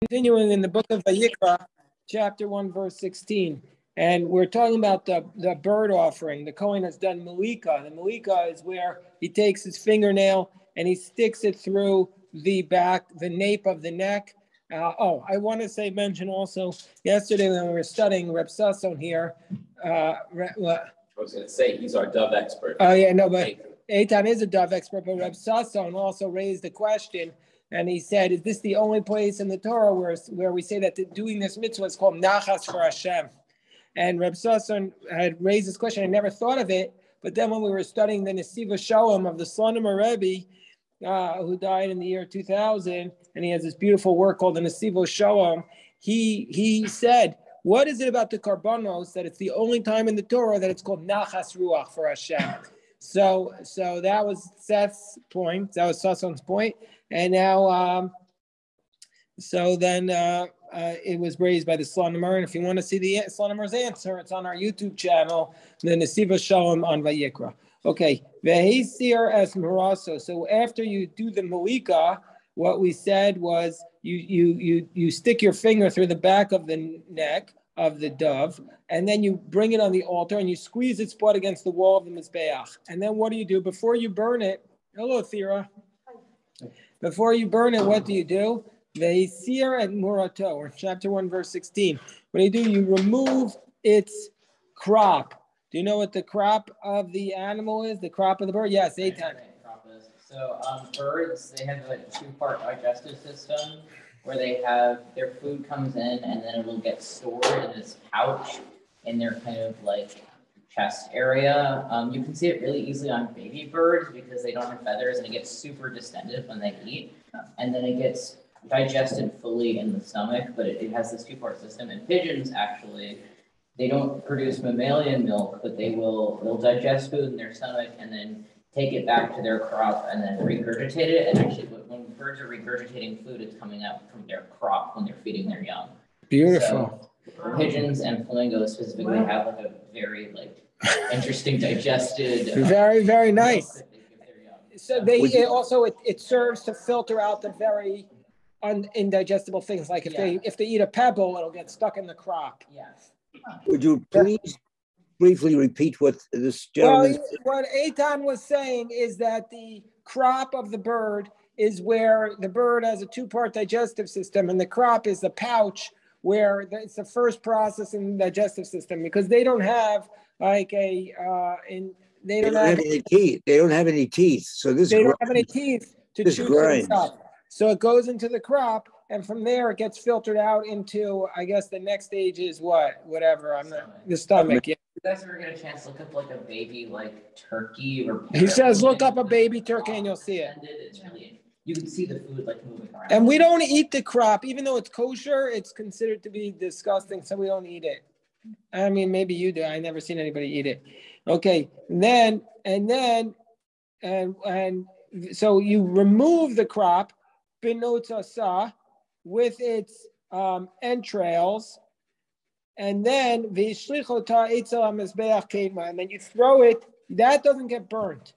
Continuing in the book of Vayikra, chapter 1, verse 16. And we're talking about the bird offering. The Kohen has done Malika. The Malika is where he takes his fingernail and he sticks it through the back, the nape of the neck. I want to mention also, yesterday when we were studying Reb Sasson here. I was going to say, he's our dove expert. Oh, yeah, no, but Eitan is a dove expert, but Reb Sasson also raised the question. And he said, is this the only place in the Torah where we say that doing this mitzvah is called nachas for Hashem? And Reb Sasson had raised this question. I never thought of it. But then when we were studying the Nesiva Shalom of the Slonimer Rebbe, who died in the year 2000, and he has this beautiful work called the Nesiva Shalom, he said, what is it about the Karbanos that it's the only time in the Torah that it's called nachas ruach for Hashem? So that was Seth's point. That was Sasson's point. And now, it was raised by the Slonimer. And if you want to see the Slonimer's answer, it's on our YouTube channel, the Nesiva Shalom on Vayikra. Okay. Vehisir es maraso. So after you do the Malika, what we said was you stick your finger through the back of the neck of the dove, and then you bring it on the altar and you squeeze its butt against the wall of the Mizbeach. And then what do you do? Before you burn it, hello, Thera. Before you burn it, what do you do? Ve'isir et murato, or chapter 1, verse 16. What do? You remove its crop. Do you know what the crop of the animal is? The crop of the bird? Yes, Eitan. So birds, they have a two-part digestive system where they have their food comes in and then it will get stored in this pouch in their kind of like chest area. You can see it really easily on baby birds because they don't have feathers and it gets super distended when they eat. And then it gets digested fully in the stomach, but it has this two-part system. And pigeons actually, they don't produce mammalian milk, but they'll digest food in their stomach and then take it back to their crop and then regurgitate it. And actually, when birds are regurgitating food, it's coming out from their crop when they're feeding their young. Beautiful. So, pigeons and flamingos specifically have like a very interesting digested. Very, very nice. So it serves to filter out the very indigestible things. Like if they eat a pebble, it'll get stuck in the crop. Yes. Would you please briefly repeat what this gentleman? Well, what Eitan was saying is that the crop of the bird is where the bird has a two-part digestive system, and the crop is the pouch where it's the first process in the digestive system, because they don't have they don't have any teeth. They don't have any teeth. So they don't have any teeth to chew things up. So it goes into the crop, and from there it gets filtered out into, I guess the next stage is the stomach. Yeah. You guys ever get a chance to look up a baby turkey or? He says, look up a baby turkey and you'll see it. It's really, you can see the food moving around. And we don't eat the crop, even though it's kosher. It's considered to be disgusting, so we don't eat it. I mean, maybe you do. I never seen anybody eat it. Okay, so you remove the crop, binotzasa, with its entrails, and then and then you throw it. That doesn't get burnt.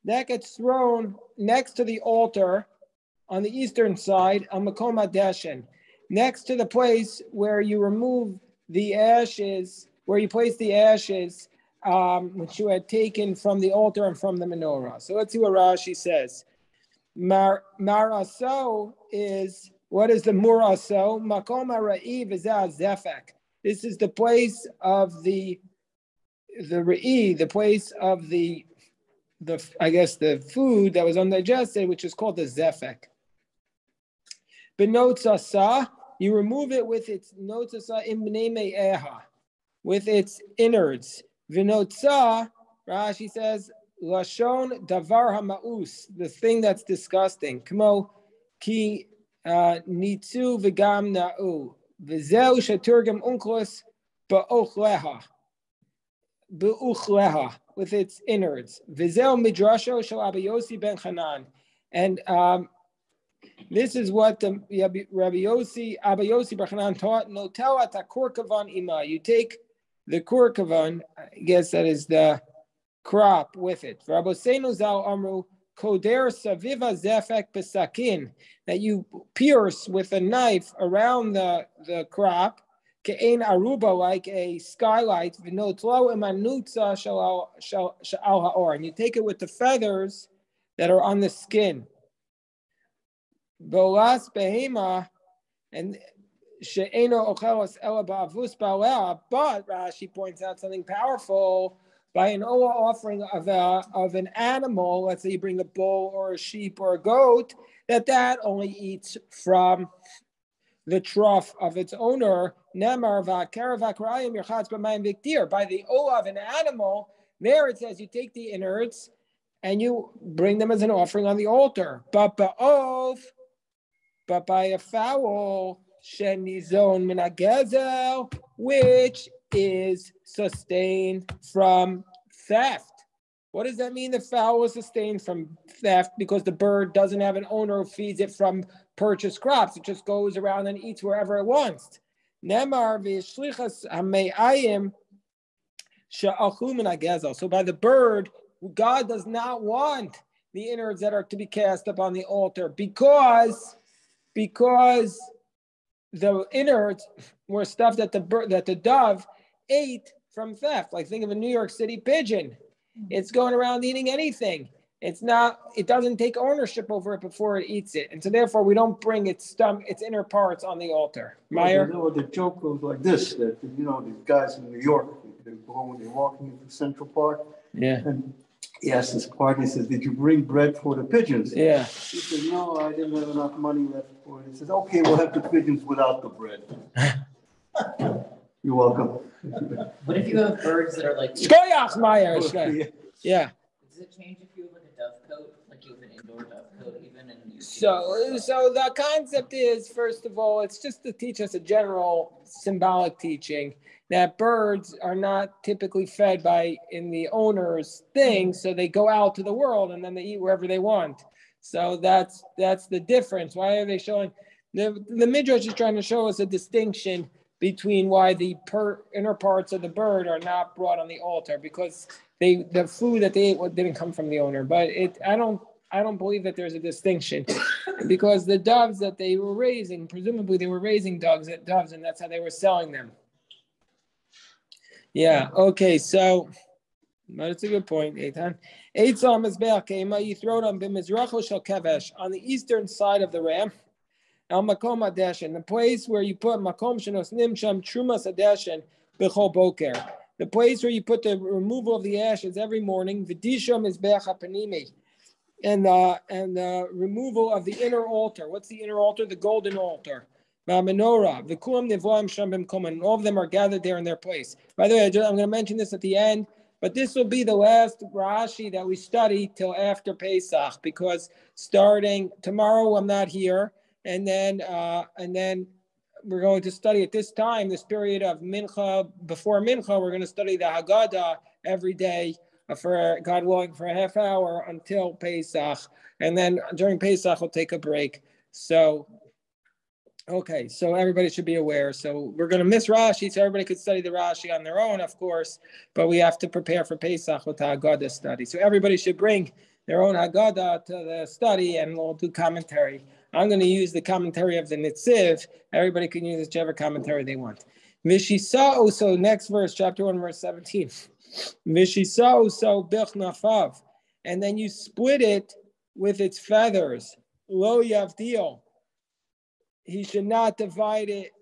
That gets thrown next to the altar on the eastern side, on Makom HaDeshen, next to the place where you remove the ashes, where you place the ashes, which you had taken from the altar and from the menorah. So let's see what Rashi says. Maraso is, what is the muraso? Makom ha'ra'i v'zeh zefek. This is the place of the ra'i, the place of the food that was undigested, which is called the zefek. Benotzasa, you remove it with its notzasa imnei me'eha, with its innards. Vinotza, Rashi says, lashon davar hama'us, the thing that's disgusting. Kmo ki nitzu v'gam na'u. V'zeu sheturgam unklos ba'ochleha, with its innards. V'zeu midrasho shel Abba Yossi ben Hanan. And this is what the Abba Yossi ben Hanan taught. Notel at korkavan ima. You take the korkavan, I guess that is the crop, with it. V'rabosenu zal amru koder saviva zefek besakin, that you pierce with a knife around the crop, ke'ein aruba, like a skylight, v'notlo imanutza shal ha'or, and you take it with the feathers that are on the skin. Bolas behema, and she'eno ochelos ela ba'avus ba'alea, but Rashi points out something powerful. By an olah offering of an animal, let's say you bring a bull or a sheep or a goat, that only eats from the trough of its owner. Nemar v'akerav v'akrayim yerchatz b'mayim v'ktir. By the olah of an animal, there it says you take the innards and you bring them as an offering on the altar. But by a fowl, shenizon min hagezel, which is sustained from theft. What does that mean? The fowl is sustained from theft because the bird doesn't have an owner who feeds it from purchased crops. It just goes around and eats wherever it wants. Nemar v'shlichas hame'ayim she'achu min hagezel. So by the bird, God does not want the innards that are to be cast up on the altar because the innards were stuff that the dove ate from theft. Like think of a New York City pigeon. It's going around eating anything. It doesn't take ownership over it before it eats it. And so therefore we don't bring its inner parts on the altar. Meyer? Well, the joke goes like this, that, these guys in New York, they're walking into Central Park. Yeah. And he asked his partner, he says, did you bring bread for the pigeons? Yeah. He said, no, I didn't have enough money left for it. He says, okay, we'll have the pigeons without the bread. You're welcome. What if you have birds that are like? Shkoyach, Meyer. Yeah. Does it change if you have like a dovecote, like you have an indoor dovecote, even in? So the concept is, first of all, it's just to teach us a general symbolic teaching that birds are not typically fed in the owner's thing, so they go out to the world and then they eat wherever they want. So that's the difference. Why are they showing? The Midrash is trying to show us a distinction between why the inner parts of the bird are not brought on the altar, because the food that they ate didn't come from the owner. But I don't believe that there's a distinction, because the doves that they were raising, presumably they were raising doves, and that's how they were selling them. Yeah. Okay. So, but it's a good point, Eitan. You throw it on the eastern side of the ram. El makom adeshen, the place where you put makom shenos nimsham trumas adeshen b'chol boker, the place where you put the removal of the ashes every morning. V'disham is be'achapanimi, and the removal of the inner altar. What's the inner altar? The golden altar. Menorah, v'kulam nevoim sham b'mkom, and all of them are gathered there in their place. By the way, I'm going to mention this at the end, but this will be the last Rashi that we study till after Pesach, because starting tomorrow I'm not here. And then we're going to study at this time, this period of Mincha, before Mincha, we're going to study the Haggadah every day for, God willing, for a half hour until Pesach. And then during Pesach, we'll take a break. So, okay, so everybody should be aware. So we're going to miss Rashi, so everybody could study the Rashi on their own, of course, but we have to prepare for Pesach with the Haggadah study. So everybody should bring their own Haggadah to the study, and we'll do commentary. I'm going to use the commentary of the Nitziv. Everybody can use whichever commentary they want. V'shisa, so next verse, chapter 1, verse 17. V'shisa so bichnafav, and then you split it with its feathers. Lo yavdil. He should not divide it.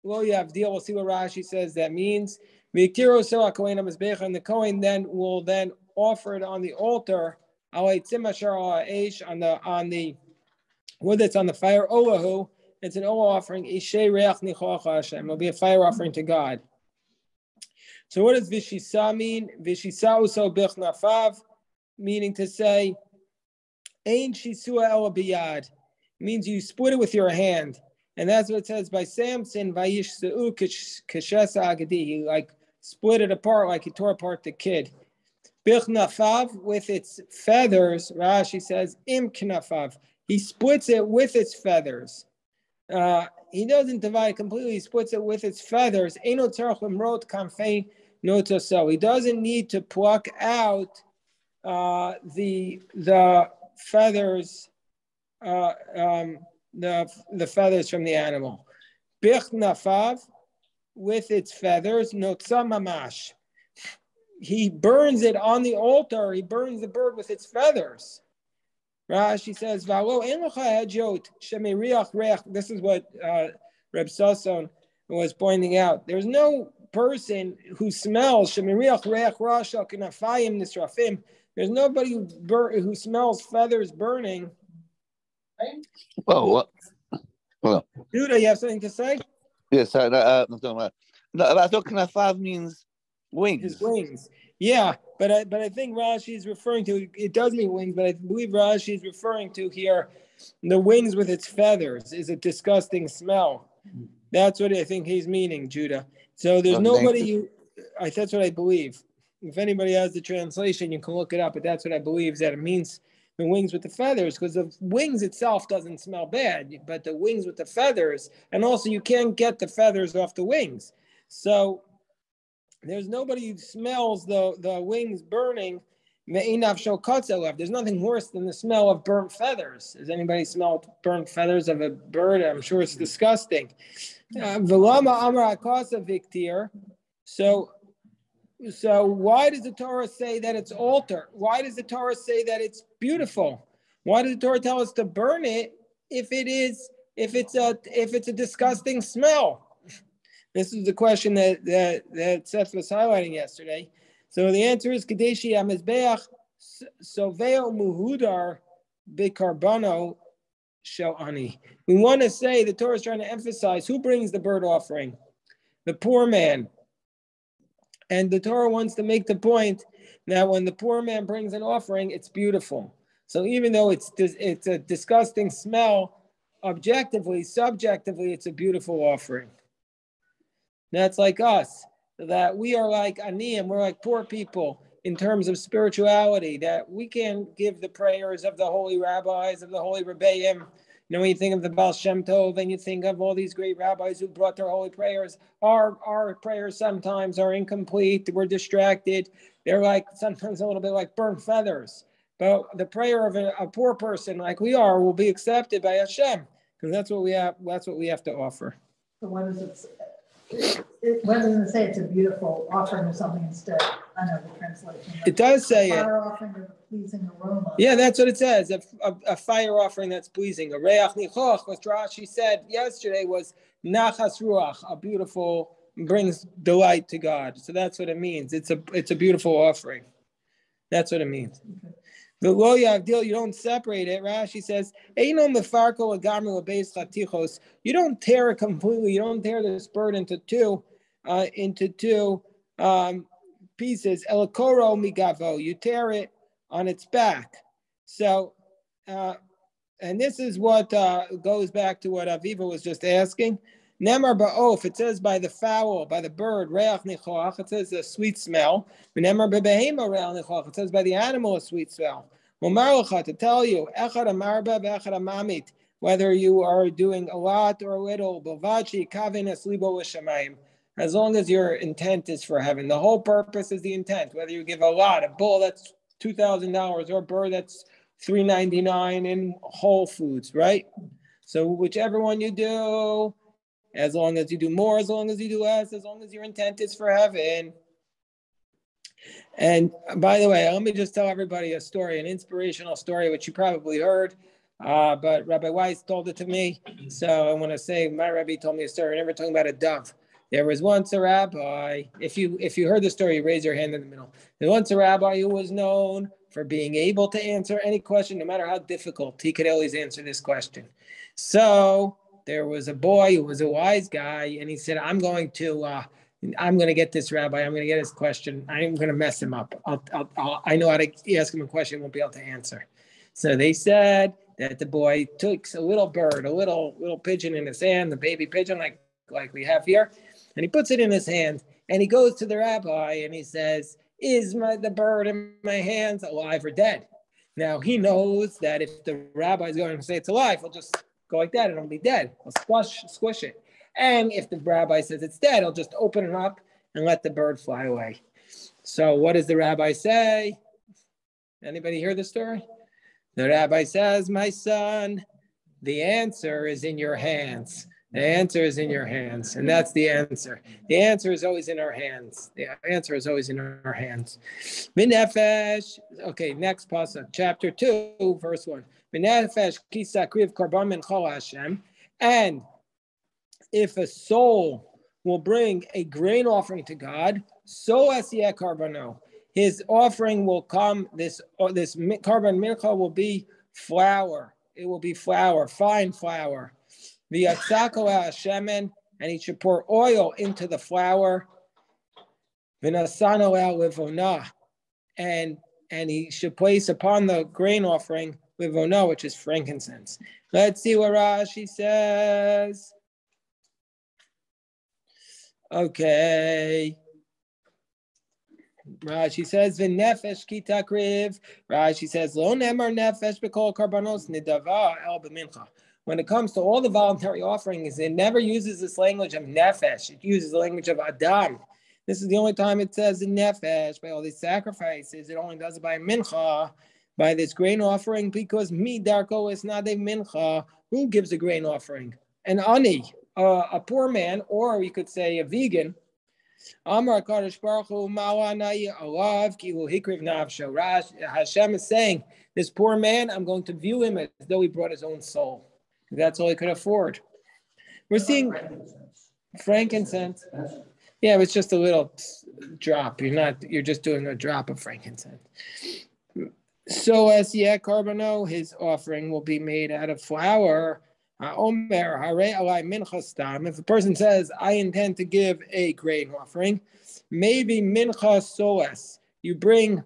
Lo yavdil. We'll see what Rashi says that means. V'kiro so hakohen hamizbecha, and the Kohen then will offer it on the altar. Alei tzimashar on the wood that's on the fire. Olahu, it's an olah offering. Ishei reach nichocha Hashem. It'll be a fire offering to God. So what does v'shisa mean? V'shisa uso bichnafav, meaning to say, ein shisua ela biyad, means you split it with your hand. And that's what it says by Samson, vayishseu keshesa agadi. He split it apart like he tore apart the kid. Bichnafav, with its feathers, Rashi says, im knafav. He splits it with its feathers. He doesn't divide completely. He splits it with its feathers. He doesn't need to pluck out the feathers, the feathers from the animal. Bich nafav, with its feathers, notza mamash. He burns it on the altar. He burns the bird with its feathers. Rashi says, this is what Reb Sasson was pointing out. There's no person who smells. There's nobody who smells feathers burning. Well, Judah, you have something to say? yes, I thought Knafav means wings. His wings. Yeah, but I think Rashi is referring to, it does mean wings, but I believe Rashi is referring to here the wings with its feathers is a disgusting smell. That's what I think he's meaning, Judah. So there's nobody that's what I believe. If anybody has the translation, you can look it up, but that's what I believe, is that it means the wings with the feathers, because the wings itself doesn't smell bad, but the wings with the feathers, and also you can't get the feathers off the wings. So there's nobody who smells the wings burning. There's nothing worse than the smell of burnt feathers. Has anybody smelled burnt feathers of a bird? I'm sure it's disgusting. So why does the Torah say that it's altar? Why does the Torah say that it's beautiful? Why does the Torah tell us to burn it if it's a disgusting smell? This is the question that Seth was highlighting yesterday. So the answer is Kadeshi Amizbeach Soveo Muhudar Bikarbano Shalani. We want to say the Torah is trying to emphasize who brings the burnt offering? The poor man. And the Torah wants to make the point that when the poor man brings an offering, it's beautiful. So even though it's a disgusting smell, objectively, subjectively, it's a beautiful offering. That's like us, that we are like aniyim, we're like poor people in terms of spirituality, that we can't give the prayers of the holy rabbis, of the holy rebbeim. You know, when you think of the Baal Shem Tov and you think of all these great rabbis who brought their holy prayers, our prayers sometimes are incomplete, we're distracted. They're like sometimes a little bit like burnt feathers. But the prayer of a poor person like we are will be accepted by Hashem, because that's what we have to offer. So what does it say? Why doesn't it say it's a beautiful offering or something instead? I know the translation. It does say fire offering of a pleasing aroma. Yeah, that's what it says. A fire offering that's pleasing. A reach nichoch, what Rashi said yesterday, was nachas ruach, a beautiful, brings delight to God. So that's what it means. It's a beautiful offering. That's what it means. Okay. The lo yavdil, you don't separate it. Rashi says, you don't tear it completely. You don't tear this bird into two pieces. Elakoro migavo, you tear it on its back. So, and this is what goes back to what Aviva was just asking. Nemar ba'of, it says by the fowl, by the bird, reach nichoach, it says a sweet smell. Nemar b'behema reach nichoach, it says by the animal a sweet smell. To tell you, echad amarba v'echad amamit, whether you are doing a lot or a little, b'vachi kavin eslibo l'shamayim, as long as your intent is for heaven. The whole purpose is the intent, whether you give a lot, a bull that's $2,000 or a bird that's $3.99 in Whole Foods, right? So whichever one you do, as long as you do more, as long as you do less, as long as your intent is for heaven. And by the way, let me just tell everybody a story, an inspirational story, which you probably heard, but Rabbi Weiss told it to me. So I want to say my Rabbi told me a story. Never talking about a dove. There was once a rabbi. If you heard the story, raise your hand in the middle. There was once a rabbi who was known for being able to answer any question, no matter how difficult. He could always answer this question. So there was a boy who was a wise guy, and he said, I'm going to get this rabbi. I'm going to get his question. I'm going to mess him up. I know how to ask him a question. He won't be able to answer. So they said that the boy took a little bird, a little pigeon in his hand, the baby pigeon like we have here, and he puts it in his hand, and he goes to the rabbi, and he says, is the bird in my hands alive or dead? Now, he knows that if the rabbi is going to say it's alive, he'll just go like that and it'll be dead. He'll squish it. And if the rabbi says it's dead, he'll just open it up and let the bird fly away. So what does the rabbi say? Anybody hear the story? The rabbi says, my son, the answer is in your hands. The answer is in your hands, and that's the answer. The answer is always in our hands. The answer is always in our hands. Minefesh. Okay, next pasuk, chapter 2, verse 1. Minefesh kisakriv karban min chol Hashem. And if a soul will bring a grain offering to God, so asiyeh karbano, his offering will come. This karban mincha will be flour. It will be flour, fine flour. V'yatzako shemen, and he should pour oil into the flour. V'nasano el livona, and he should place upon the grain offering livona, which is frankincense. Let's see what Rashi says. Okay. Rashi says v'nefesh kitakriv. Rashi says lo nemar nefesh b'kol karbanos nidava el b'mincha. When it comes to all the voluntary offerings, it never uses this language of nefesh. It uses the language of adam. This is the only time it says in nefesh by all these sacrifices. It only does it by mincha, by this grain offering, because mi darko is not a mincha. Who gives a grain offering? An ani, a poor man, or we could say a vegan. Amar Kadosh Baruch Hu Ma'anai Alav Ki Hu Hikriv Nafsho. Hashem is saying, this poor man, I'm going to view him as though he brought his own soul. That's all he could afford. We're seeing frankincense. Yeah, it's just a little drop. You're just doing a drop of frankincense. So as Karbano, his offering will be made out of flour. If a person says, I intend to give a grain offering, maybe mincha soas, you bring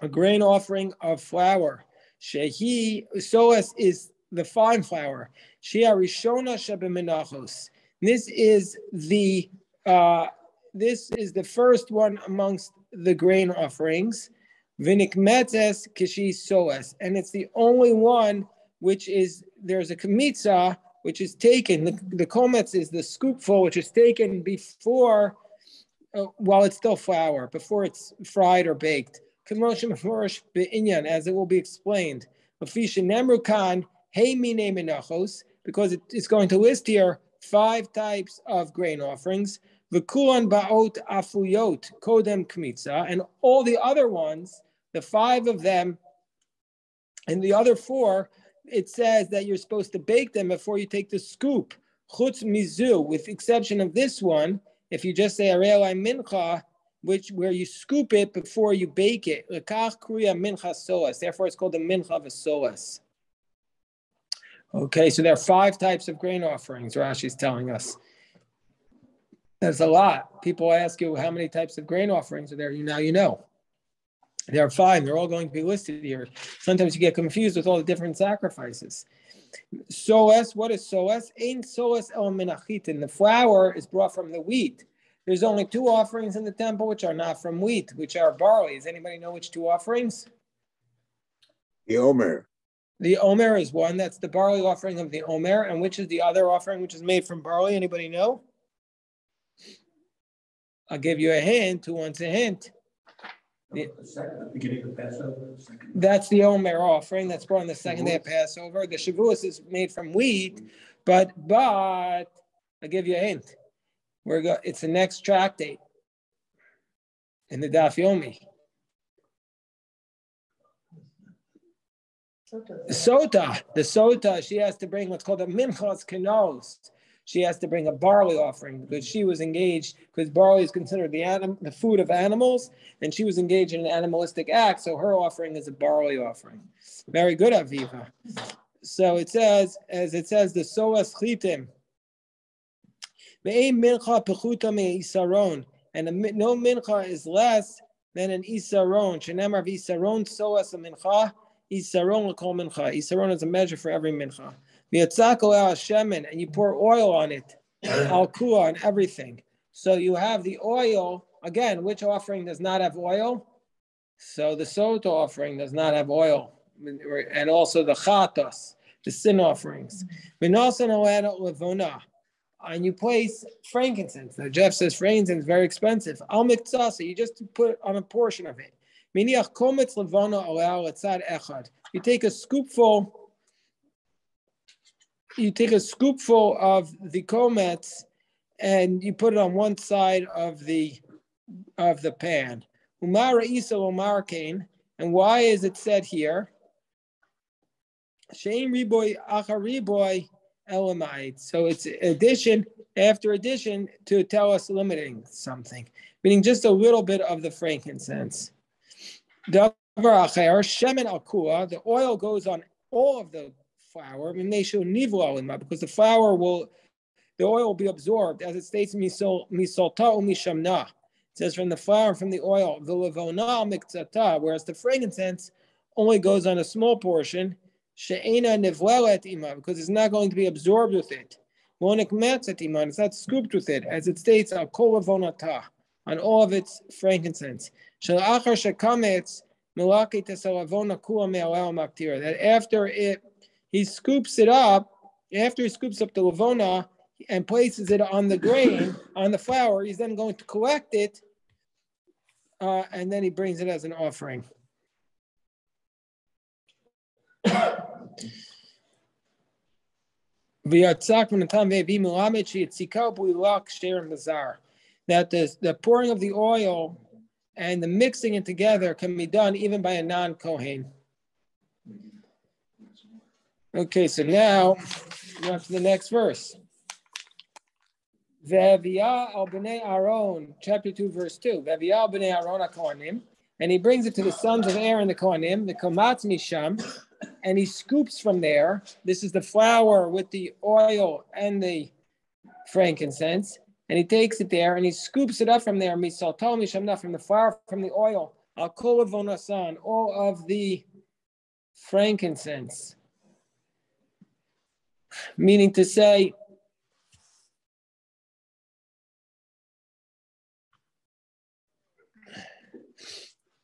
a grain offering of flour. Shehi soas is the fine flour. Shia rishona shebemenachos. This is the first one amongst the grain offerings. Vinikmetes kishi soas, and it's the only one which is, there's a kmitza which is taken. The kometz is the scoopful, which is taken before, while it's still flour, before it's fried or baked. As it will be explained. Because it's going to list here 5 types of grain offerings. V'kulan ba'ot afuyot kodem kmitza, and all the other ones, the 5 of them, and the other 4, it says that you're supposed to bake them before you take the scoop. Chutz mizu, with the exception of this one, if you just say areilai mincha, where you scoop it before you bake it. Lekach kriya mincha soas. Therefore, it's called the mincha of a soas. Okay, so there are 5 types of grain offerings. Rashi's telling us. That's a lot. People ask you how many types of grain offerings are there. Now you know. They're 5. They're all going to be listed here. Sometimes you get confused with all the different sacrifices. Soas, what is soas? Ain't soas el menachitin. The flour is brought from the wheat. There's only 2 offerings in the temple which are not from wheat, which are barley. Does anybody know which 2 offerings? The Omer. The Omer is one. That's the barley offering of the Omer. And which is the other offering which is made from barley? Anybody know? I'll give you a hint. Who wants a hint? That's the Omer offering. That's brought on the second day of Passover. The Shavuos is made from wheat, but I'll give you a hint. It's the next tractate in the Daf Yomi. The sota, she has to bring what's called a minchas kenos. She has to bring a barley offering because she was engaged, because barley is considered the food of animals, and she was engaged in an animalistic act, so her offering is a barley offering. Very good, Aviva. So it says, the soas chitim, and no mincha is less than an isaron. Shenemar v'isaron soas a mincha, isaron l'kol mincha. Isaron is a measure for every mincha. V'yatzako al shemen, and you pour oil on it, al kua, on everything. So you have the oil, again, which offering does not have oil? So the sota offering does not have oil. And also the chatos, the sin offerings. And you place frankincense. Now Jeff says frankincense is very expensive. Al miktasa, you just put on a portion of it. Miniach kometz levana alal letzad echad. You take a scoopful of the kometz and you put it on one side of the pan. Umara isa omar kain. And why is it said here? Shein riboy achar riboy elamite. So it's addition after addition to tell us limiting something, meaning just a little bit of the frankincense. Davar acher shemen al kua. The oil goes on all of the flour. Because the oil will be absorbed, as it states misolta mishamna. It says from the flour and from the oil, the levona miktzata, whereas the frankincense only goes on a small portion, she'ena nevlelet ima, because it's not going to be absorbed with it. Monik metzet ima, it's not scooped with it, as it states al kol levonata, on all of its frankincense. Shalachar shekametz melaki tesalavona kula me'alal maktira, that after he scoops up the levona, and places it on the grain, on the flour, he's then going to collect it, and then he brings it as an offering. That the pouring of the oil and the mixing it together can be done even by a non-Kohen. Okay, so now we're up to the next verse. Ve'aviyah al b'nei Aaron, chapter 2, verse 2. Ve'aviyah al b'nei Aaron HaKohanim, and he brings it to the sons of Aaron the Kohanim, the Komatz Misham, and he scoops from there. This is the flour with the oil and the frankincense, and he takes it there and he scoops it up from there. Misaltal Mishamna, from the flour, from the oil, al kol avonasan, all of the frankincense. Meaning to say,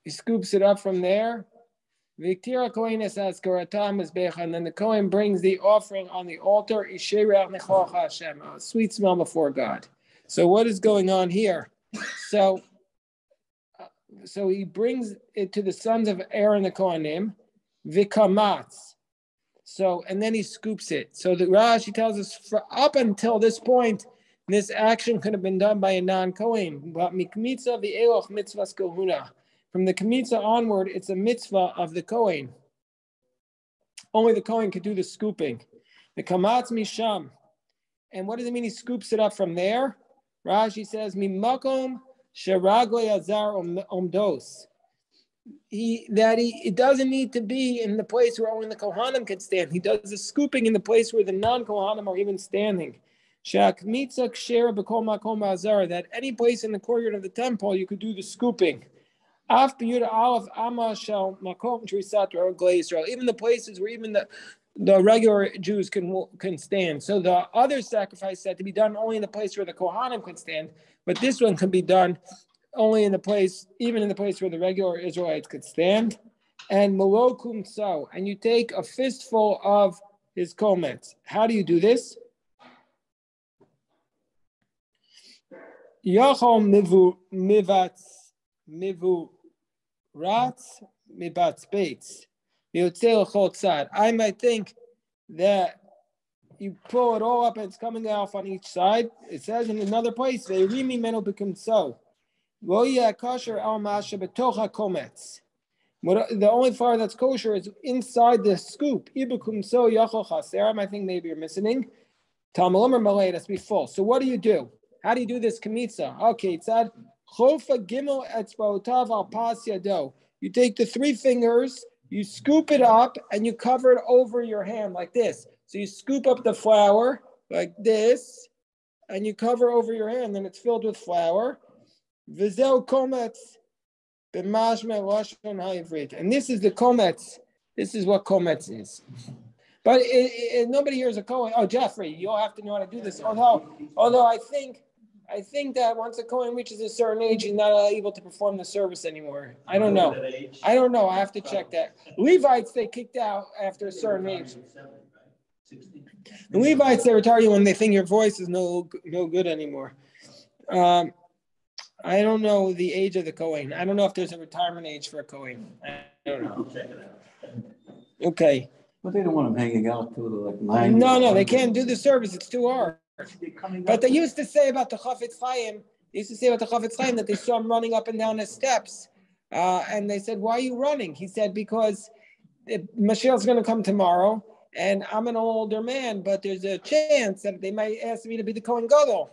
he scoops it up from there. Viktira Kohen es askaratam mizbecha, and then the Kohen brings the offering on the altar. Isherach nechocha Hashem, a sweet smell before God. So what is going on here? So he brings it to the sons of Aaron the Kohanim, vikamatz. So and then he scoops it. So the Rashi tells us, for up until this point, this action could have been done by a non-Kohen. But mikmitza v'eloch mitzvahs kohuna. From the Kmitza onward, it's a mitzvah of the Kohen. Only the Kohen could do the scooping. The Kamatz Misham. And what does it mean he scoops it up from there? Rashi says, Mimakom Sheragle Azar Omdos. It doesn't need to be in the place where only the Kohanim can stand. He does the scooping in the place where the non-Kohanim are even standing. Shak Mitza Kshera B'Kol Makom Azar. That any place in the courtyard of the temple, you could do the scooping. Even the places where even the regular Jews can stand. So the other sacrifice had to be done only in the place where the Kohanim could stand, but this one can be done only in the place, even in the place where the regular Israelites could stand. And Molokum so, and you take a fistful of his komets. How do you do this? Yachom mivu Rats mibat spates. I might think that you pull it all up and it's coming off on each side. It says in another place, the only flour that's kosher is inside the scoop. I think maybe you're missing. That's be full. So what do? How do you do this kamitza? Okay, it said Chofa gimel etzbaotav al pas yado. You take the 3 fingers, you scoop it up, and you cover it over your hand like this. So you scoop up the flour like this, and you cover over your hand, and it's filled with flour. Vizel kometz b'mashme lashon ha'ivrit. And this is the kometz. This is what kometz is. But nobody here is a Kohen. Oh, Jeffrey, you'll have to know how to do this. Although I think that once a Kohen reaches a certain age, he's not able to perform the service anymore. I don't know. I have to check that. Levites, they kicked out after a certain age. The Levites, they retire you when they think your voice is no good anymore. I don't know the age of the Kohen. I don't know if there's a retirement age for a Kohen. I don't know. Check it out. Okay. But they don't want them hanging out till they're like 90. No, they can't do the service. It's too hard. But they used to say about the Chafetz Chaim, that they saw him running up and down the steps. And they said, why are you running? He said, because Mashiach's going to come tomorrow, and I'm an older man, but there's a chance that they might ask me to be the Kohen Gadol,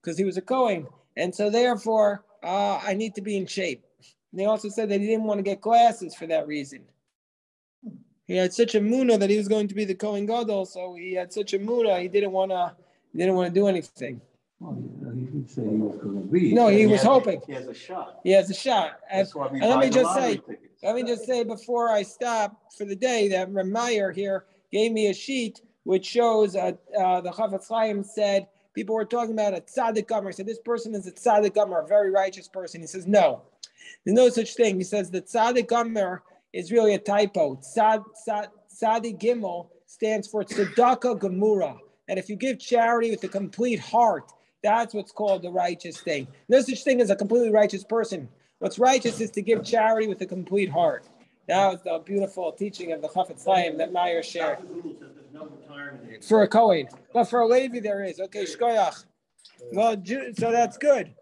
because he was a Kohen. And so therefore, I need to be in shape. And they also said that he didn't want to get glasses for that reason. He had such a muna that he was going to be the Kohen Gadol, so he had such a muna, he didn't want to do anything. Well, he didn't say he was going to be. No, he was hoping. He has a shot. He has a shot. And That's why we let buy me the just lottery say, tickets. before I stop for the day, that Reb Meyer here gave me a sheet which shows the Chafetz Chaim said people were talking about a tzaddik gomer. He said this person is a tzaddik gomer, a very righteous person. He says no, there's no such thing. He says the tzaddik gomer is really a typo. Tzaddik Gimel stands for tzedakah gemura. And if you give charity with a complete heart, that's what's called the righteous thing. No such thing as a completely righteous person. What's righteous is to give charity with a complete heart. That was the beautiful teaching of the Chafetz Chaim that Meyer shared. For a Kohen. But for a Levi there is. Okay, shkoyach. Well, so that's good.